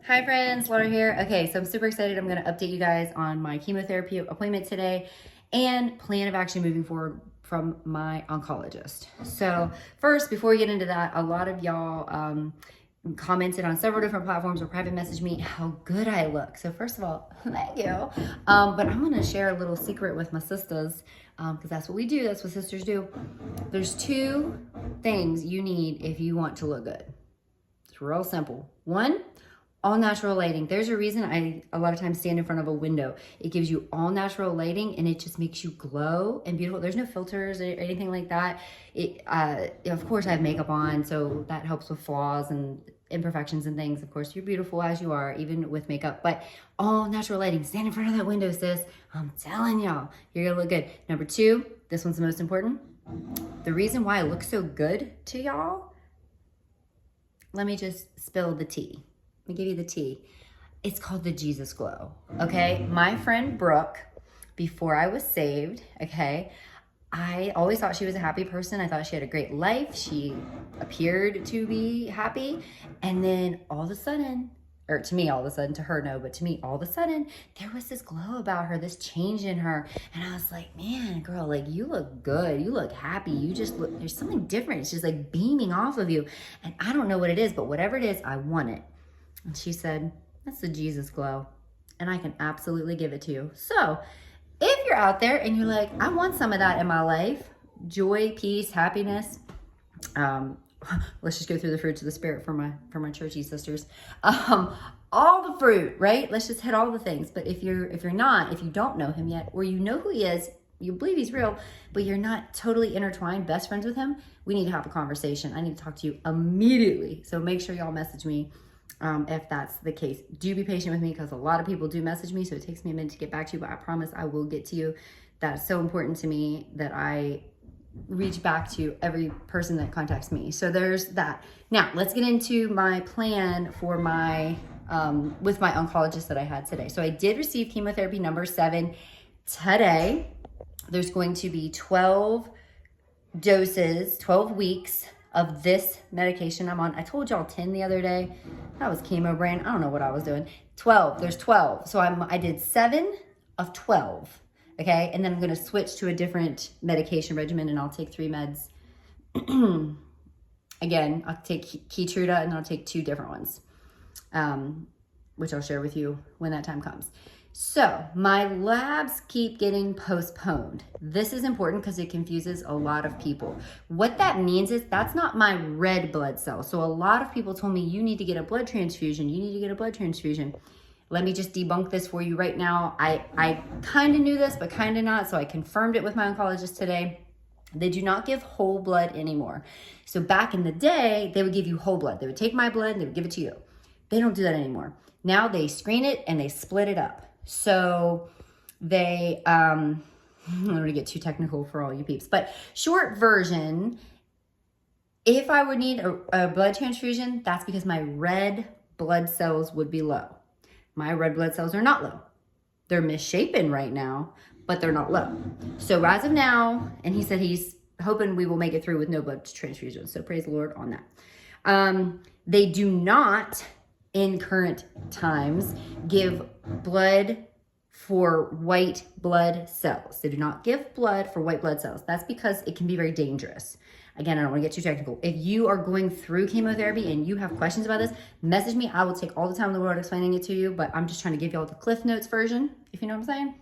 Hi friends, Laura here. Okay, so I'm super excited. I'm going to update you guys on my chemotherapy appointment today and plan of action moving forward from my oncologist. So first, before we get into that, a lot of y'all commented on several different platforms or private messaged me how good I look. So first of all, thank you. But I'm going to share a little secret with my sisters because that's what we do. That's what sisters do. There's two things you need if you want to look good. It's real simple. One, all natural lighting. There's a reason I a lot of times stand in front of a window. It gives you all natural lighting and it just makes you glow and beautiful. There's no filters or anything like that. Of course I have makeup on, so that helps with flaws and imperfections and things. Of course, you're beautiful as you are, even with makeup, but all natural lighting. Stand in front of that window, sis. I'm telling y'all, you're gonna look good. Number two, this one's the most important. The reason why I look so good to y'all, let me just spill the tea. Let me give you the tea. It's called the Jesus glow, okay? My friend Brooke, before I was saved, okay, I always thought she was a happy person. I thought she had a great life. She appeared to be happy. And then all of a sudden, or to me all of a sudden, to her no, but to me all of a sudden, there was this glow about her, this change in her. And I was like, man, girl, like you look good. You look happy. You just look, there's something different. It's just like beaming off of you. And I don't know what it is, but whatever it is, I want it. And she said, that's the Jesus glow. And I can absolutely give it to you. So if you're out there and you're like, I want some of that in my life, joy, peace, happiness, let's just go through the fruits of the spirit for my churchy sisters. All the fruit, right? Let's just hit all the things. But if you don't know him yet, or you know who he is, you believe he's real, but you're not totally intertwined, best friends with him, we need to have a conversation. I need to talk to you immediately. So make sure y'all message me if that's the case. Do be patient with me because a lot of people do message me, so it takes me a minute to get back to you, but I promise I will get to you. That's so important to me that I reach back to every person that contacts me. So there's that. Now let's get into my plan for my with my oncologist that I had today. So I did receive chemotherapy number 7 today. There's going to be 12 doses, 12 weeks of this medication I'm on. I told y'all 10 the other day. That was chemo brain. I don't know what I was doing. 12, there's 12. So I did 7 of 12, okay? And then I'm gonna switch to a different medication regimen and I'll take 3 meds. Again, I'll take Keytruda and I'll take 2 different ones, which I'll share with you when that time comes. So my labs keep getting postponed. This is important because it confuses a lot of people. What that means is that's not my red blood cell. So a lot of people told me you need to get a blood transfusion. You need to get a blood transfusion. Let me just debunk this for you right now. I kind of knew this, but kind of not. So I confirmed it with my oncologist today. They do not give whole blood anymore. So back in the day, they would give you whole blood. They would take my blood and they would give it to you. They don't do that anymore. Now they screen it and they split it up. So they, I don't want to get too technical for all you peeps, but short version, if I would need a blood transfusion, that's because my red blood cells would be low. My red blood cells are not low. They're misshapen right now, but they're not low. So as of now, and he said he's hoping we will make it through with no blood transfusion. So praise the Lord on that. They do not, in current times, give blood for white blood cells. They do not give blood for white blood cells. That's because it can be very dangerous. Again, I don't want to get too technical. If you are going through chemotherapy and you have questions about this, message me. I will take all the time in the world explaining it to you, but I'm just trying to give y'all the Cliff Notes version, if you know what I'm saying.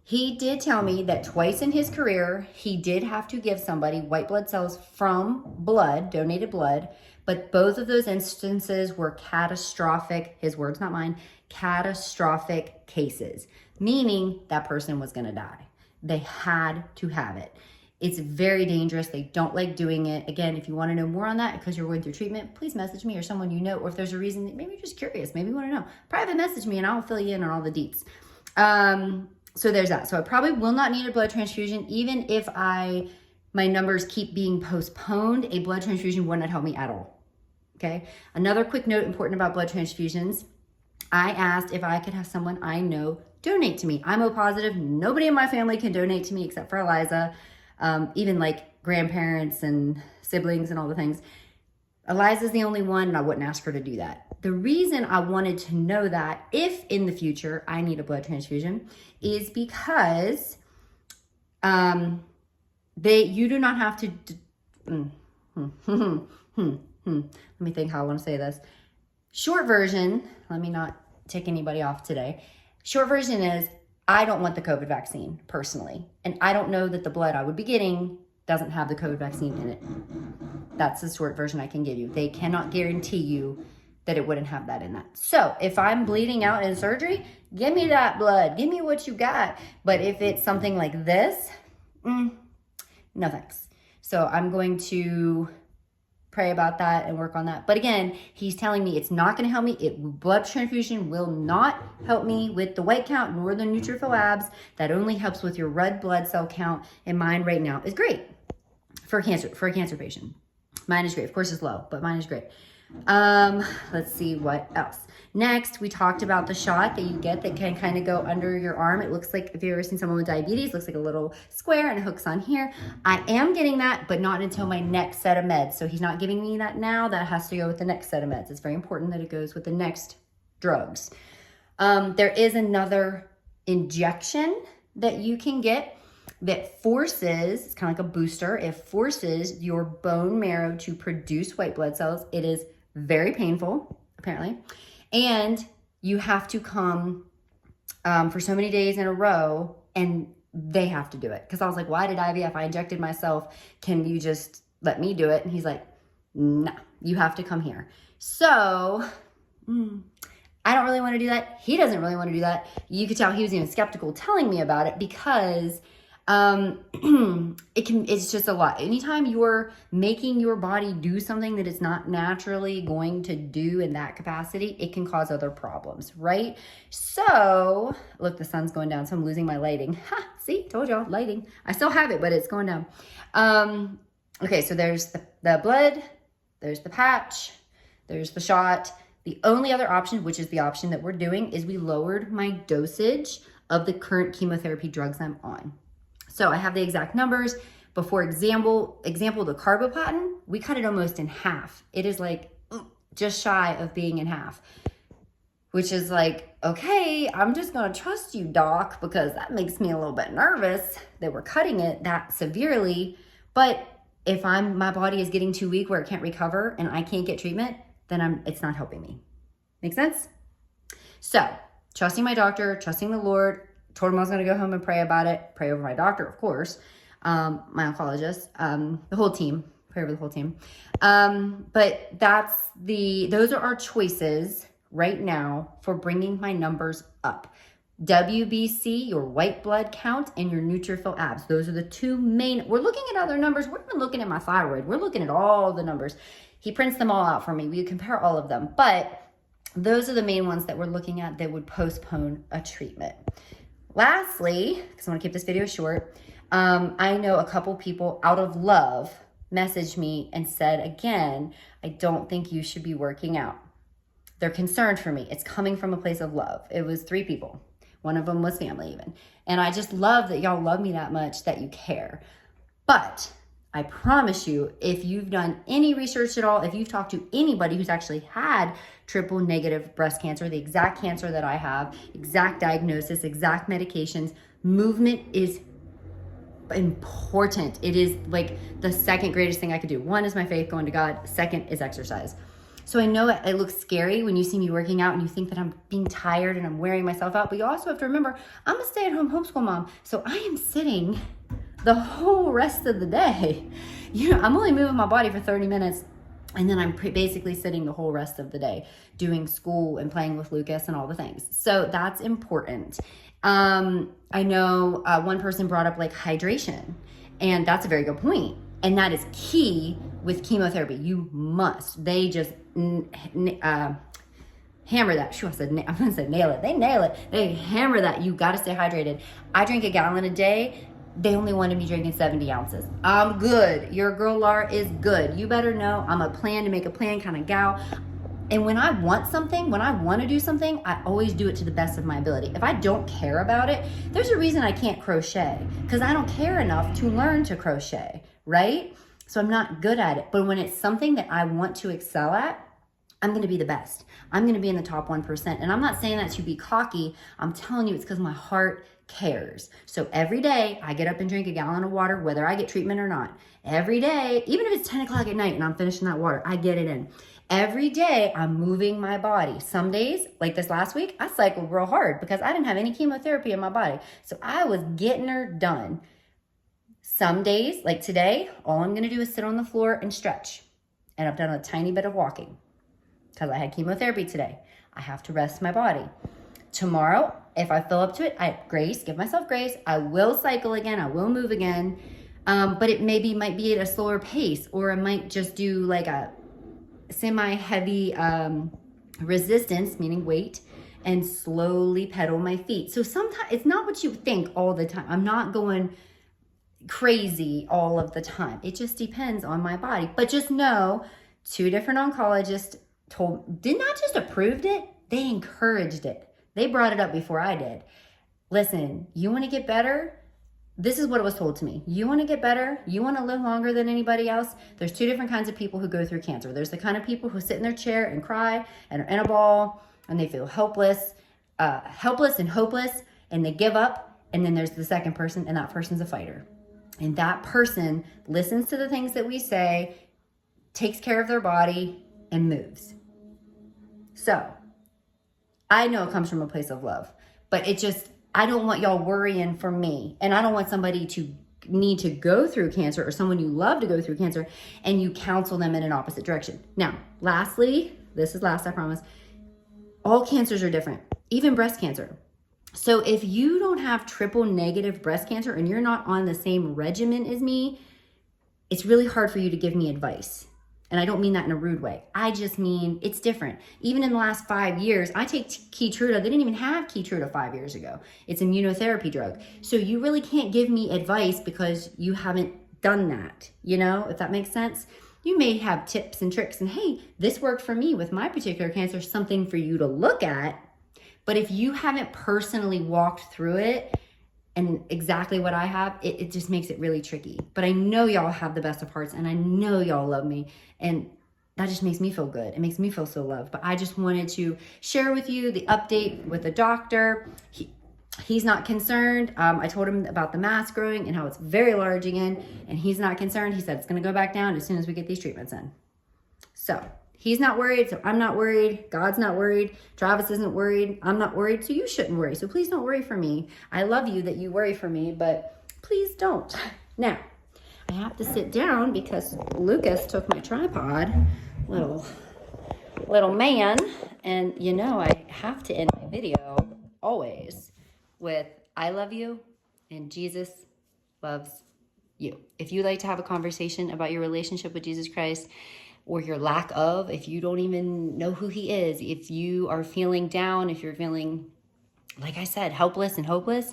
He did tell me that twice in his career, he did have to give somebody white blood cells from blood, donated blood, but both of those instances were catastrophic, his words, not mine, catastrophic cases, meaning that person was going to die. They had to have it. It's very dangerous. They don't like doing it. Again, if you want to know more on that because you're going through treatment, please message me or someone you know, or if there's a reason that maybe you're just curious, maybe you want to know, private message me and I'll fill you in on all the deets. So there's that. So I probably will not need a blood transfusion, even if my numbers keep being postponed. A blood transfusion would not help me at all. Okay. Another quick note important about blood transfusions. I asked if I could have someone I know donate to me. I'm O positive. Nobody in my family can donate to me except for Eliza. Even like grandparents and siblings and all the things. Eliza's the only one, and I wouldn't ask her to do that. The reason I wanted to know that if in the future I need a blood transfusion is because you do not have to, let me think how I want to say this. Short version, let me not tick anybody off today. Short version is, I don't want the COVID vaccine personally. And I don't know that the blood I would be getting doesn't have the COVID vaccine in it. That's the short version I can give you. They cannot guarantee you that it wouldn't have that in that. So if I'm bleeding out in surgery, give me that blood. Give me what you got. But if it's something like this, no thanks. So I'm going to pray about that and work on that. But again, he's telling me it's not going to help me. Blood transfusion will not help me with the white count nor the neutrophil abs. That only helps with your red blood cell count. And mine right now is great for a cancer patient. Mine is great. Of course it's low, but mine is great. Let's see what else. Next, we talked about the shot that you get that can kind of go under your arm. It looks like, if you've ever seen someone with diabetes, looks like a little square and it hooks on here. I am getting that, but not until my next set of meds. So he's not giving me that now. That has to go with the next set of meds. It's very important that it goes with the next drugs. There is another injection that you can get that forces, it's kind of like a booster, it forces your bone marrow to produce white blood cells. It is very painful, apparently. And you have to come for so many days in a row, and they have to do it. Because I was like, why did IVF? I injected myself. Can you just let me do it? And he's like, no, you have to come here. So I don't really want to do that. He doesn't really want to do that. You could tell he was even skeptical telling me about it because it's just a lot. Anytime you're making your body do something that it's not naturally going to do in that capacity, it can cause other problems, right? So look, the sun's going down, so I'm losing my lighting. Ha, see, told y'all, lighting. I still have it, but it's going down. Okay, so there's the blood, there's the patch, there's the shot. The only other option, which is the option that we're doing, is we lowered my dosage of the current chemotherapy drugs I'm on. So I have the exact numbers, but for example, the carboplatin, we cut it almost in half. It is like just shy of being in half, which is like, okay, I'm just gonna trust you, doc, because that makes me a little bit nervous that we're cutting it that severely. But if my body is getting too weak where it can't recover and I can't get treatment, then it's not helping me. Make sense? So trusting my doctor, trusting the Lord. Told him I was going to go home and pray about it. Pray over my doctor, of course, my oncologist, the whole team. Pray over the whole team. But those are our choices right now for bringing my numbers up. WBC, your white blood count, and your neutrophil abs. Those are the two main. We're looking at other numbers. We're not looking at my thyroid. We're looking at all the numbers. He prints them all out for me. We compare all of them. But those are the main ones that we're looking at that would postpone a treatment. Lastly, because I want to keep this video short, I know a couple people out of love messaged me and said, again, I don't think you should be working out. They're concerned for me. It's coming from a place of love. It was 3 people. One of them was family even. And I just love that y'all love me that much, that you care. But I promise you, if you've done any research at all, if you've talked to anybody who's actually had triple negative breast cancer, the exact cancer that I have, exact diagnosis, exact medications, movement is important. It is like the second greatest thing I could do. 1 is my faith, going to God. 2nd is exercise. So I know it looks scary when you see me working out and you think that I'm being tired and I'm wearing myself out, but you also have to remember, I'm a stay-at-home homeschool mom. So I am sitting the whole rest of the day. I'm only moving my body for 30 minutes and then I'm basically sitting the whole rest of the day doing school and playing with Lucas and all the things. So that's important. I know one person brought up like hydration, and that's a very good point. And that is key with chemotherapy. You must. They just hammer that. I'm gonna say nail it. They nail it. They hammer that. You gotta stay hydrated. I drink a gallon a day. They only wanted me drinking 70 ounces. I'm good. Your girl Laura is good. You better know I'm a plan to make a plan kind of gal. And when I want something, when I want to do something, I always do it to the best of my ability. If I don't care about it, there's a reason I can't crochet, because I don't care enough to learn to crochet, right? So I'm not good at it. But when it's something that I want to excel at, I'm going to be the best. I'm going to be in the top 1%. And I'm not saying that to be cocky. I'm telling you, it's because my heart cares. So every day I get up and drink a gallon of water, whether I get treatment or not. Every day, even if it's 10 o'clock at night and I'm finishing that water, I get it in. Every day I'm moving my body. Some days, like this last week, I cycled real hard because I didn't have any chemotherapy in my body. So I was getting her done. Some days, like today, all I'm going to do is sit on the floor and stretch. And I've done a tiny bit of walking because I had chemotherapy today. I have to rest my body. Tomorrow, if I feel up to it, give myself grace. I will cycle again. I will move again. But it might be at a slower pace, or I might just do like a semi-heavy resistance, meaning weight, and slowly pedal my feet. So sometimes it's not what you think all the time. I'm not going crazy all of the time. It just depends on my body. But just know, 2 different oncologists did not just approved it, they encouraged it. They brought it up before I did. Listen, you want to get better? This is what it was told to me. You want to get better? You want to live longer than anybody else? There's 2 different kinds of people who go through cancer. There's the kind of people who sit in their chair and cry and are in a ball and they feel helpless and hopeless, and they give up. And then there's the second person, and that person's a fighter. And that person listens to the things that we say, takes care of their body, and moves. So I know it comes from a place of love, but I don't want y'all worrying for me. And I don't want somebody to need to go through cancer, or someone you love to go through cancer, and you counsel them in an opposite direction. Now, lastly, this is last, I promise. All cancers are different, even breast cancer. So if you don't have triple negative breast cancer and you're not on the same regimen as me, it's really hard for you to give me advice. And I don't mean that in a rude way. I just mean it's different. Even in the last 5 years, I take Keytruda. They didn't even have Keytruda 5 years ago. It's an immunotherapy drug. So you really can't give me advice because you haven't done that, if that makes sense. You may have tips and tricks and, hey, this worked for me with my particular cancer, something for you to look at. But if you haven't personally walked through it and exactly what I have, it just makes it really tricky. But I know y'all have the best of hearts, and I know y'all love me, and that just makes me feel good. It makes me feel so loved. But I just wanted to share with you the update with the doctor. He's not concerned. I told him about the mass growing and how it's very large again, and he's not concerned. He said it's going to go back down as soon as we get these treatments in. So he's not worried, so I'm not worried. God's not worried. Travis isn't worried. I'm not worried, so you shouldn't worry. So please don't worry for me. I love you that you worry for me, but please don't. Now, I have to sit down because Lucas took my tripod, little man, and I have to end my video always with I love you and Jesus loves you. If you'd like to have a conversation about your relationship with Jesus Christ, or your lack of, if you don't even know who he is, if you are feeling down, if you're feeling, like I said, helpless and hopeless,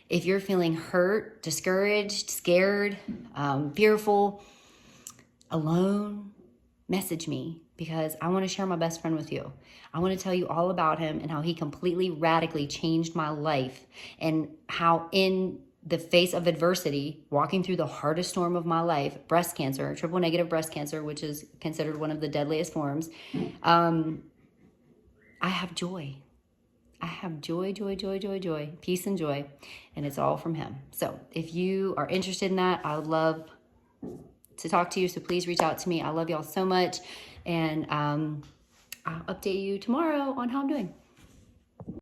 if you're feeling hurt, discouraged, scared, fearful, alone, message me, because I want to share my best friend with you. I want to tell you all about him and how he completely radically changed my life, and how in the face of adversity, walking through the hardest storm of my life, breast cancer, triple negative breast cancer, which is considered one of the deadliest forms, I have joy. I have joy, peace and joy, and it's all from him. So if you are interested in that, I would love to talk to you, so please reach out to me. I love y'all so much, and I'll update you tomorrow on how I'm doing.